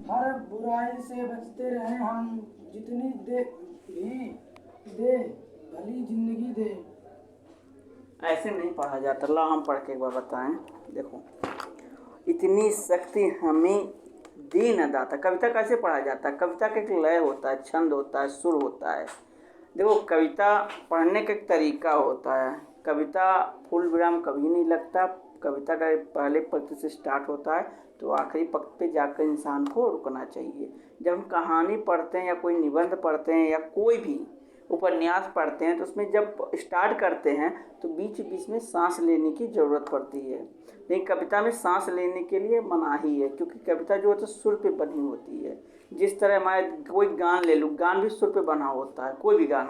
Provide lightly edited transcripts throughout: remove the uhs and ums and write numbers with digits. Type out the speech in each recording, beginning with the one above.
हर बुराई से बचते रहें हम, जितनी दे भी दे भली जिंदगी दे। ऐसे नहीं पढ़ा जाता, ला हम पढ़ के एक बार बताएं। देखो, इतनी शक्ति हमें दे न दाता। कविता कैसे पढ़ा जाता है? कविता का एक लय होता है, छंद होता है, सुर होता है। देखो, कविता पढ़ने का एक तरीका होता है। कविता फुल विराम कभी नहीं लगता। कविता का पहले पंक्ति से स्टार्ट होता है तो आखिरी पंक्ति पे जाकर इंसान को रुकना चाहिए। जब हम कहानी पढ़ते हैं या कोई निबंध पढ़ते हैं या कोई भी उपन्यास पढ़ते हैं तो उसमें जब स्टार्ट करते हैं तो बीच बीच में सांस लेने की ज़रूरत पड़ती है। लेकिन कविता में सांस लेने के लिए मनाही है, क्योंकि कविता जो होता है सुर पे बनी होती है। जिस तरह हमारे कोई गान ले लो, गान भी सुर पे बना होता है। कोई भी गान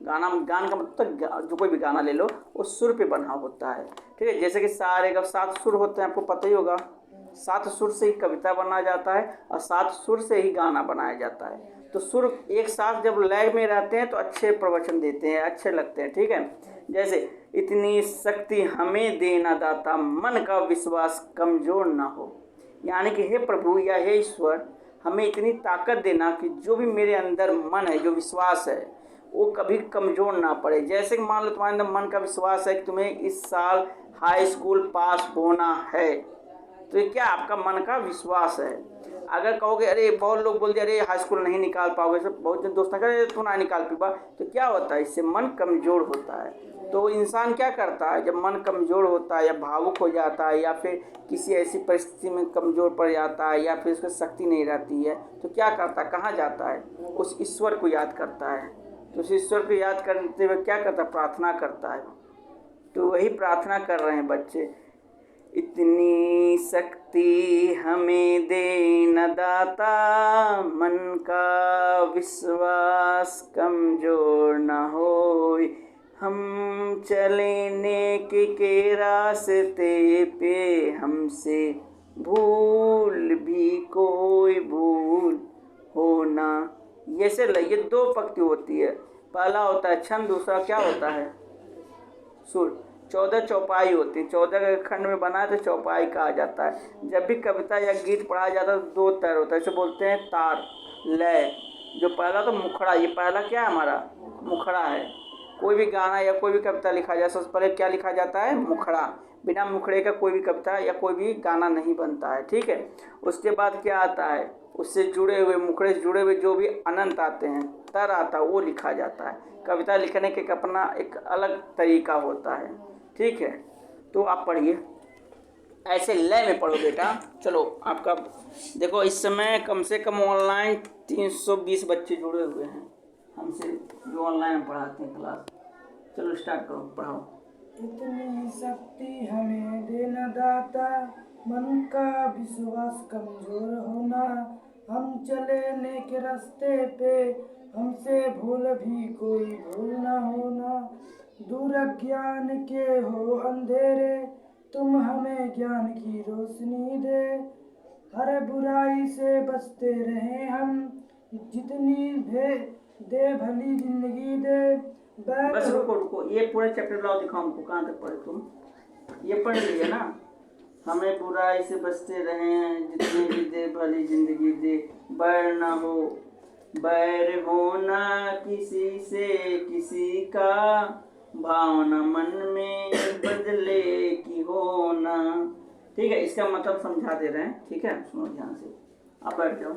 का मतलब जो कोई भी गाना ले लो वो सुर पे बना होता है। ठीक है, जैसे कि सा रे गा 7 सुर होते हैं, आपको पता ही होगा। 7 सुर से ही कविता बनाया जाता है और 7 सुर से ही गाना बनाया जाता है। तो सुर एक साथ जब लय में रहते हैं तो अच्छे प्रवचन देते हैं, अच्छे लगते हैं। ठीक है, जैसे इतनी शक्ति हमें देना दाता, मन का विश्वास कमजोर ना हो। यानी कि हे प्रभु या हे ईश्वर, हमें इतनी ताकत देना कि जो भी मेरे अंदर मन है, जो विश्वास है, वो कभी कमज़ोर ना पड़े। जैसे कि मान लो तुम्हारे अंदर मन का विश्वास है कि तुम्हें इस साल हाई स्कूल पास होना है, तो ये क्या आपका मन का विश्वास है। अगर कहोगे अरे बहुत लोग बोल दिया अरे हाई स्कूल नहीं निकाल पाओगे, सब बहुत जन दोस्त कहे तू ना निकाल पीबा, तो क्या होता है, इससे मन कमज़ोर होता है। तो इंसान क्या करता है, जब मन कमज़ोर होता है या भावुक हो जाता है या फिर किसी ऐसी परिस्थिति में कमज़ोर पड़ जाता है या फिर उसको शक्ति नहीं रहती है, तो क्या करता है, कहाँ जाता है, उस ईश्वर को याद करता है। तो उस ईश्वर को याद करते हुए क्या करता है, प्रार्थना करता है। तो वही प्रार्थना कर रहे हैं बच्चे, इतनी शक्ति हमें दे न दाता, मन का विश्वास कमजोर न होए। हम चले नेक के रास्ते पे, हमसे भूल भी कोई भूल हो ना। ये 2 पंक्ति होती है। पहला होता है छंद, दूसरा क्या होता है, सुर। 14 चौपाई होती है। 14 खंड में बना है तो चौपाई कहा जाता है। जब भी कविता या गीत पढ़ा जाता है तो 2 तैर होता है, इसे बोलते हैं तार, लय। जो पहला तो मुखड़ा, ये पहला क्या है हमारा, मुखड़ा है। कोई भी गाना या कोई भी कविता लिखा जाए सबसे पहले क्या लिखा जाता है, मुखड़ा। बिना मुखड़े का कोई भी कविता या कोई भी गाना नहीं बनता है। ठीक है, उसके बाद क्या आता है, उससे जुड़े हुए, मुखड़े से जुड़े हुए जो भी अनंत आते हैं, तर आता है, वो लिखा जाता है। कविता लिखने के अपना एक अलग तरीका होता है। ठीक है, तो आप पढ़िए, ऐसे लय में पढ़ो बेटा। चलो आपका देखो, इस समय कम से कम ऑनलाइन 320 बच्चे जुड़े हुए हैं हमसे, जो ऑनलाइन पढ़ाते हैं क्लास। चलो स्टार्ट करो, पढ़ाओ। इतनी शक्ति हमें देना दाता, मन का विश्वास कमजोर होना। हम चले नेक रास्ते पे, हमसे भूल भी कोई भूल ना होना। दूर अज्ञान के हो अंधेरे, तुम हमें ज्ञान की रोशनी दे। हर बुराई से बचते रहे हम, जितनी दे भली जिंदगी दे। बस रुको, ये पूरा चैप्टर लाओ, दिखाओ हमको कहाँ तक पढ़े तुम। ये पढ़ लिए ना, हमें बुराई से बचते रहें, जितनी भी दे भली जिंदगी दे। बैर ना हो, बैर होना किसी से किसी का, भावना मन में बदले की होना। ठीक है, इसका मतलब समझा दे रहे हैं। ठीक है, सुनो ध्यान से, आप बैठ जाओ।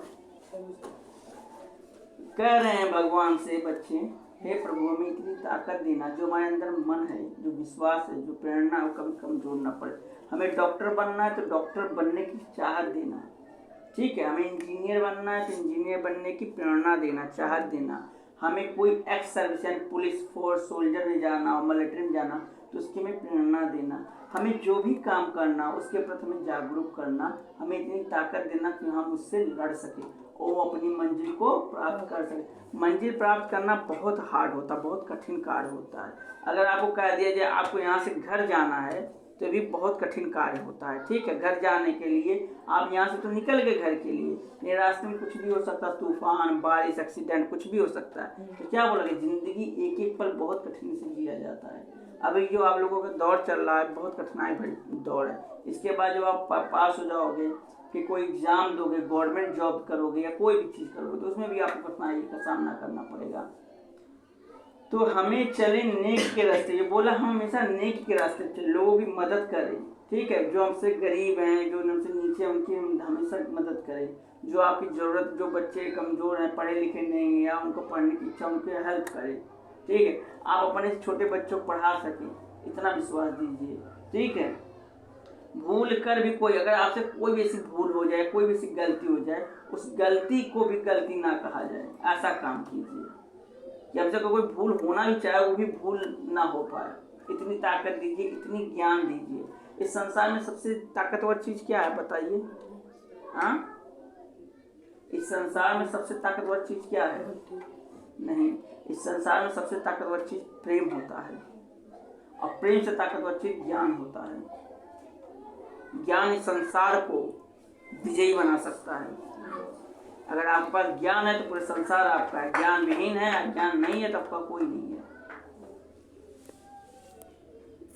कह रहे हैं भगवान से बच्चे, हे प्रभु हमें इतनी ताकत देना, जो हमारे अंदर मन है, जो विश्वास है, जो प्रेरणा है, वो कभी कमजोर ना पड़े। हमें डॉक्टर बनना है तो डॉक्टर बनने की चाहत देना। ठीक है, हमें इंजीनियर बनना है तो इंजीनियर बनने की प्रेरणा देना, चाहत देना। हमें कोई एक्स सर्विस यानी पुलिस फोर्स, सोल्जर में जाना, मिलिट्री में जाना, तो उसकी हमें प्रेरणा देना। हमें जो भी काम करना उसके प्रति हमें जागरूक करना। हमें इतनी ताकत देना कि हम उससे लड़ सकें और वो अपनी मंजिल को प्राप्त कर सके। मंजिल प्राप्त करना बहुत हार्ड होता है, बहुत कठिन कार्य होता है। अगर आपको कह दिया जाए आपको यहाँ से घर जाना है तो भी बहुत कठिन कार्य होता है। ठीक है, घर जाने के लिए आप यहाँ से तो निकल गए घर के लिए, ये रास्ते में कुछ भी हो सकता है, तूफान, बारिश, एक्सीडेंट, कुछ भी हो सकता है। तो क्या बोलोगे, जिंदगी एक एक पल बहुत कठिन से जिया जाता है। अभी जो आप लोगों का दौर चल रहा है बहुत कठिनाई भरी दौर है। इसके बाद जब आप पास हो जाओगे कि कोई एग्जाम दोगे, गवर्नमेंट जॉब करोगे या कोई भी चीज़ करोगे तो उसमें भी आपको कठिनाई का सामना करना पड़ेगा। तो हमें चले नेक के रास्ते, ये बोला हम हमेशा नेक के रास्ते चले, लोगों की मदद करें, ठीक है। जो हमसे गरीब हैं, जो हमसे नीचे, उनकी हम हमेशा मदद करें। जो आपकी ज़रूरत, जो बच्चे कमज़ोर हैं, पढ़े लिखे नहीं हैं या उनको पढ़ने की इच्छा, उनकी हेल्प करें, ठीक है। आप अपने छोटे बच्चों को पढ़ा सकें, इतना विश्वास दीजिए, ठीक है। भूल कर भी कोई, अगर आपसे कोई भी ऐसी भूल हो जाए, कोई भी ऐसी गलती हो जाए, उस गलती को भी गलती ना कहा जाए, ऐसा काम कीजिए कि हमसे कोई भूल होना भी चाहे वो भी भूल ना हो पाए। इतनी ताकत दीजिए, इतनी ज्ञान दीजिए। इस संसार में सबसे ताकतवर चीज़ क्या है बताइए? हाँ, इस संसार में सबसे ताकतवर चीज़ क्या है? नहीं, इस संसार में सबसे ताकतवर चीज़ प्रेम होता है, और प्रेम से ताकतवर चीज़ ज्ञान होता है। ज्ञान इस संसार को विजयी बना सकता है। अगर आपके पास ज्ञान है तो पूरे संसार आपका है, ज्ञान विहीन है, ज्ञान नहीं है तो आपका कोई नहीं है।